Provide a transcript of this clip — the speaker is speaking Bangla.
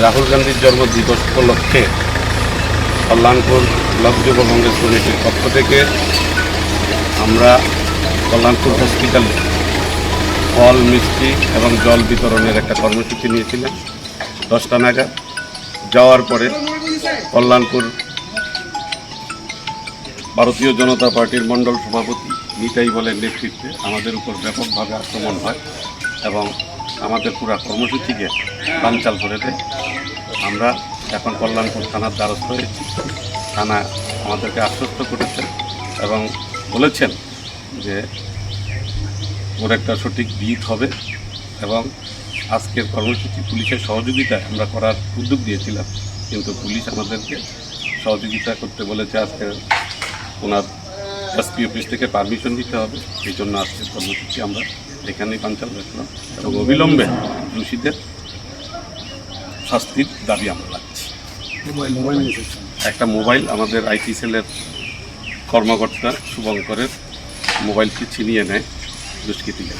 রাহুল গান্ধীর জন্মদিবস উপলক্ষে কল্যাণপুর ব্লক যুব কংগ্রেস কমিটির পক্ষ থেকে আমরা কল্যাণপুর হসপিটালে ফল মিষ্টি এবং জল বিতরণের একটা কর্মসূচি নিয়েছিলাম 10টা নাগাদ। যাওয়ার পরে কল্যাণপুর ভারতীয় জনতা পার্টির মণ্ডল সভাপতি নিতাই বলের নেতৃত্বে আমাদের উপর ব্যাপকভাবে আক্রমণ হয় এবং আমাদের পুরা কর্মসূচিকে বানচাল করে দেয়। আমরা এখন কল্যাণপুর থানার দ্বারস্থ হয়েছি। থানা আমাদেরকে আশ্বস্ত করেছেন এবং বলেছেন যে ওর একটা সঠিক বিহিত হবে এবং আজকের কর্মসূচি পুলিশের সহযোগিতায় আমরা করার উদ্যোগ দিয়েছিলাম, কিন্তু পুলিশ আমাদেরকে সহযোগিতা করতে বলেছে। আজকে ওনার এসপি অফিস থেকে পারমিশন নিতে হবে, এই জন্য আজকের কর্মসূচি আমরা এখানেই বানচাল রাখলাম এবং অবিলম্বে দোষীদের শাস্তির দাবি আমরা রাখছি। একটা মোবাইল আমাদের আইটি সেলের কর্মকর্তা শুভঙ্করের মোবাইলটি ছিনিয়ে নেয় দুষ্কৃতীরা।